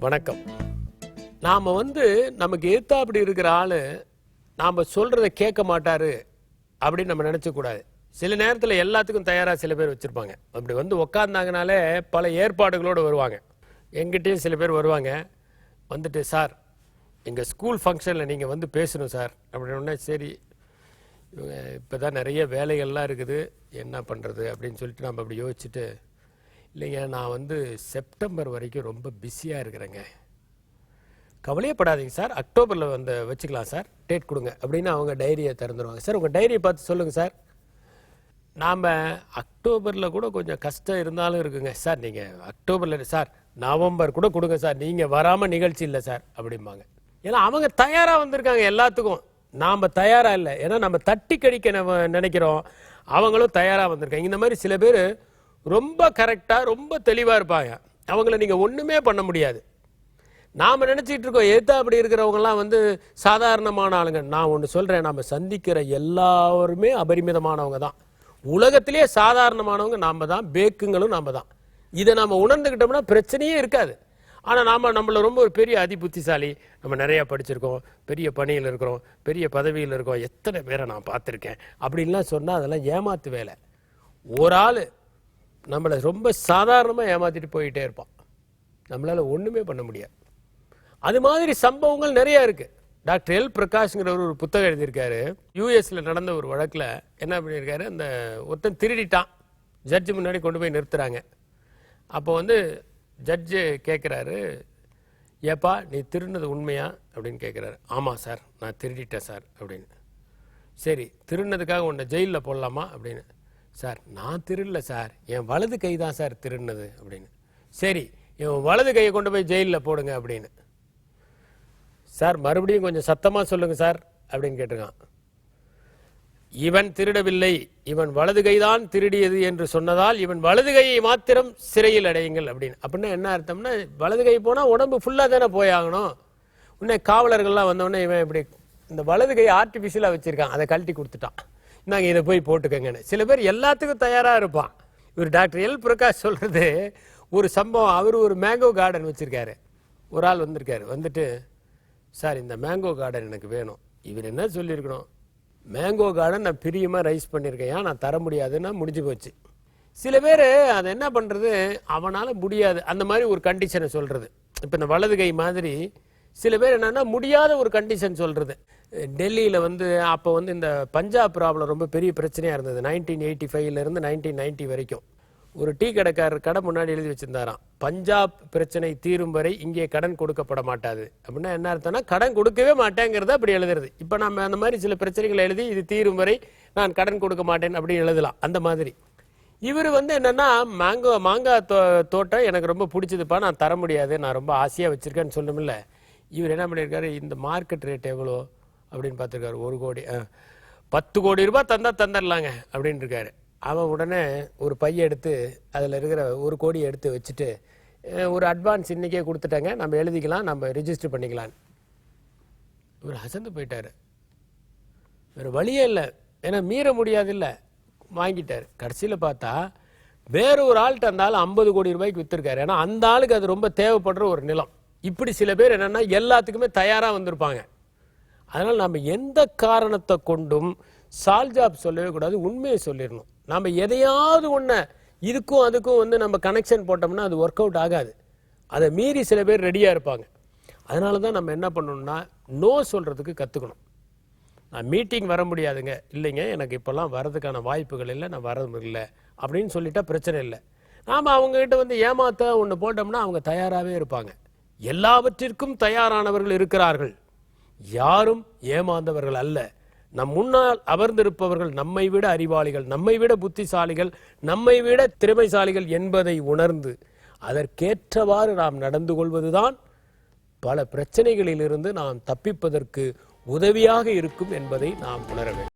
வணக்கம். நாம நமக்கு எதிர்த்தாப்படி இருக்கிற ஆளு நாம சொல்றதை கேட்க மாட்டாரு அப்படின்னு நம்ம நினைச்சக்கூடாது. சில நேரத்தில் எல்லாத்துக்கும் தயாராக சில பேர் வச்சுருப்பாங்க. அப்படி உக்காந்தாங்கனாலே பல ஏற்பாடுகளோடு வருவாங்க. எங்கிட்டேயும் சில பேர் வருவாங்க. வந்துட்டு, சார் எங்கள் ஸ்கூல் ஃபங்க்ஷனில் நீங்கள் பேசணும் சார் அப்படின்னோடனே, சரி இவங்க இப்போ தான் நிறைய வேலைகள்லாம் இருக்குது, என்ன பண்ணுறது அப்படின்னு சொல்லிட்டு நம்ம அப்படி யோசிச்சுட்டு, இல்லைங்க நான் செப்டம்பர் வரைக்கும் ரொம்ப பிஸியாக இருக்கிறேங்க, கவலையப்படாதீங்க சார், அக்டோபரில் வச்சுக்கலாம் சார், டேட் கொடுங்க அப்படின்னு அவங்க டைரியை திறந்துடுவாங்க. சார் உங்கள் டைரியை பார்த்து சொல்லுங்கள் சார், நாம் அக்டோபரில் கூட கொஞ்சம் கஷ்டம் இருந்தாலும் இருக்குங்க சார், நீங்கள் அக்டோபரில் சார் நவம்பர் கூட கொடுங்க சார், நீங்கள் வராமல் நிகழ்ச்சி இல்லை சார் அப்படிம்பாங்க. ஏன்னா அவங்க தயாராக வந்திருக்காங்க எல்லாத்துக்கும், நாம் தயாராக இல்லை. ஏன்னா நம்ம தட்டி கழிக்க நினைக்கிறோம், அவங்களும் தயாராக வந்திருக்காங்க. இந்த மாதிரி சில பேர் ரொம்ப கரெக்டாக ரொம்ப தெளிவாக இருப்பாங்க. அவங்கள நீங்கள் ஒன்றுமே பண்ண முடியாது. நாம் நினச்சிட்டு இருக்கோம் எதா அப்படி இருக்கிறவங்கலாம் சாதாரணமான ஆளுங்க. நான் ஒன்று சொல்கிறேன், நம்ம சந்திக்கிற எல்லாருமே அபரிமிதமானவங்க தான். உலகத்திலே சாதாரணமானவங்க நாம் தான், பேக்குங்களும் நாம் தான். இதை நாம் உணர்ந்துக்கிட்டோம்னா பிரச்சனையே இருக்காது. ஆனால் நம்மள ரொம்ப ஒரு பெரிய அதிபுத்திசாலி, நம்ம நிறையா படிச்சிருக்கோம், பெரிய பணியில் இருக்கிறோம், பெரிய பதவியில் இருக்கோம், எத்தனை பேரை நான் பார்த்துருக்கேன் அப்படின்லாம் சொன்னால் அதெல்லாம் ஏமாத்து வேலை. ஒரு ஆள் நம்மளை ரொம்ப சாதாரணமாக ஏமாற்றிட்டு போயிட்டே இருப்பான், நம்மளால் ஒன்றுமே பண்ண முடியாது. அது மாதிரி சம்பவங்கள் நிறையா இருக்குது. டாக்டர் எல் பிரகாஷ்ங்கிறவர் ஒரு புத்தகம் எழுதியிருக்காரு. யூஎஸில் நடந்த ஒரு வழக்கில் என்ன பண்ணியிருக்காரு, அந்த ஒருத்தன் திருடிட்டான், ஜட்ஜு முன்னாடி கொண்டு போய் நிறுத்துகிறாங்க. அப்போ ஜட்ஜு கேட்குறாரு, ஏப்பா நீ திருடினது உண்மையா அப்படின்னு கேட்குறாரு. ஆமாம் சார் நான் திருடிட்டேன் சார் அப்படின்னு. சரி திருடினதுக்காக உன்னை ஜெயிலில் போடலாமா அப்படின்னு. சார் நான் திருடல சார், என் வலது கை தான் சார் திருடினது அப்படின்னு. சரி என் வலது கையை கொண்டு போய் ஜெயிலில் போடுங்க அப்படின்னு. சார் மறுபடியும் கொஞ்சம் சத்தமாக சொல்லுங்கள் சார் அப்படின்னு கேட்டிருக்கான். இவன் திருடவில்லை, இவன் வலது கைதான் திருடியது என்று சொன்னதால் இவன் வலது கையை மாத்திரம் சிறையில் அடையுங்கள் அப்படின்னு. அப்படின்னா என்ன அர்த்தம்னா, வலது கை போனால் உடம்பு ஃபுல்லாக தானே போயாகணும். உடனே காவலர்கள்லாம் வந்தோடனே இவன் இப்படி இந்த வலது கையை ஆர்டிஃபிஷியலாக வச்சுருக்கான், அதை கழட்டி கொடுத்துட்டான், நாங்கள் இதை போய் போட்டுக்கங்கன்னு. சில பேர் எல்லாத்துக்கும் தயாராக இருப்பான். இவர் டாக்டர் எல் பிரகாஷ் சொல்கிறது ஒரு சம்பவம். அவர் ஒரு மேங்கோ கார்டன் வச்சுருக்காரு. ஒரு ஆள் வந்திருக்காரு, வந்துட்டு சார் இந்த மேங்கோ கார்டன் எனக்கு வேணும். இவர் என்ன சொல்லியிருக்கணும், மேங்கோ கார்டன் நான் பிரியமாக ரைஸ் பண்ணியிருக்கேன், ஏன் நான் தர முடியாதுன்னா முடிஞ்சு போச்சு. சில பேர் அதை என்ன பண்ணுறது, அவனால் முடியாது அந்த மாதிரி ஒரு கண்டிஷனை சொல்கிறது. இப்போ இந்த வலது கை மாதிரி சில பேர் என்னென்னா முடியாத ஒரு கண்டிஷன் சொல்கிறது. டெல்லியில் அப்போ இந்த பஞ்சாப் ப்ராப்ளம் ரொம்ப பெரிய பிரச்சனையாக இருந்தது. 1985 1990 வரைக்கும் ஒரு டீ கடைக்காரர் கடை முன்னாடி எழுதி வச்சுருந்தாராம், பஞ்சாப் பிரச்சனை தீரும் வரை இங்கே கடன் கொடுக்கப்பட மாட்டாது. அப்படின்னா என்ன அர்த்தம்னா, கடன் கொடுக்கவே மாட்டேங்கிறத அப்படி எழுதுறது. இப்போ நம்ம அந்த மாதிரி சில பிரச்சனைகளை எழுதி இது தீரும் வரை நான் கடன் கொடுக்க மாட்டேன் அப்படின்னு எழுதலாம். அந்த மாதிரி இவர் என்னென்னா, மாங்காய் தோட்டம் எனக்கு ரொம்ப பிடிச்சதுப்பா, நான் தர முடியாது, நான் ரொம்ப ஆசையாக வச்சுருக்கேன்னு சொல்லணும்ல. இவர் என்ன பண்ணியிருக்காரு, இந்த மார்க்கெட் ரேட் எவ்வளோ அப்படின்னு பார்த்துருக்காரு. 1 கோடி 10 கோடி ரூபாய் தந்துடலாங்க அப்படின்னு இருக்காரு. அவன் உடனே ஒரு பையை எடுத்து அதில் இருக்கிற 1 கோடியை எடுத்து வச்சுட்டு, ஒரு அட்வான்ஸ் இன்றைக்கே கொடுத்துட்டாங்க, நம்ம எழுதிக்கலாம், நம்ம ரிஜிஸ்டர் பண்ணிக்கலான்னு. இவர் அசந்து போயிட்டார். வேறு வழியே இல்லை, ஏன்னா மீற முடியாது, இல்லை வாங்கிட்டார். கடைசியில் பார்த்தா வேற ஒரு ஆள்கிட்ட அந்த ஆள் 50 கோடி ரூபாய்க்கு விற்றுருக்காரு. ஏன்னா அந்த ஆளுக்கு அது ரொம்ப தேவைப்படுற ஒரு நிலம். இப்படி சில பேர் என்னென்னா எல்லாத்துக்குமே தயாராக வந்திருப்பாங்க. அதனால் நம்ம எந்த காரணத்தை கொண்டும் சால்ஜாப் சொல்லவே கூடாது, உண்மையை சொல்லிடணும். நம்ம எதையாவது ஒன்று இதுக்கும் அதுக்கும் நம்ம கனெக்ஷன் போட்டோம்னா அது ஒர்க் அவுட் ஆகாது. அதை மீறி சில பேர் ரெடியாக இருப்பாங்க. அதனால தான் நம்ம என்ன பண்ணணும்னா, நோ சொல்கிறதுக்கு கற்றுக்கணும். நான் மீட்டிங் வர முடியாதுங்க, இல்லைங்க எனக்கு இப்போல்லாம் வரதுக்கான வாய்ப்புகள் இல்லை, நான் வரது இல்லை அப்படின்னு சொல்லிட்டா பிரச்சனை இல்லை. நாம் அவங்ககிட்ட ஏமாற்ற ஒன்று போட்டோம்னா அவங்க தயாராகவே இருப்பாங்க. எல்லாவற்றிற்கும் தயாரானவர்கள் இருக்கிறார்கள், யாரும் ஏமாந்தவர்கள் அல்ல. நம் முன்னால் அமர்ந்திருப்பவர்கள் நம்மை விட அறிவாளிகள், நம்மை விட புத்திசாலிகள், நம்மை விட திறமைசாலிகள் என்பதை உணர்ந்து அதற்கேற்றவாறு நாம் நடந்து கொள்வதுதான் பல பிரச்சனைகளிலிருந்து நாம் தப்பிப்பதற்கு உதவியாக இருக்கும் என்பதை நாம் உணர வேண்டும்.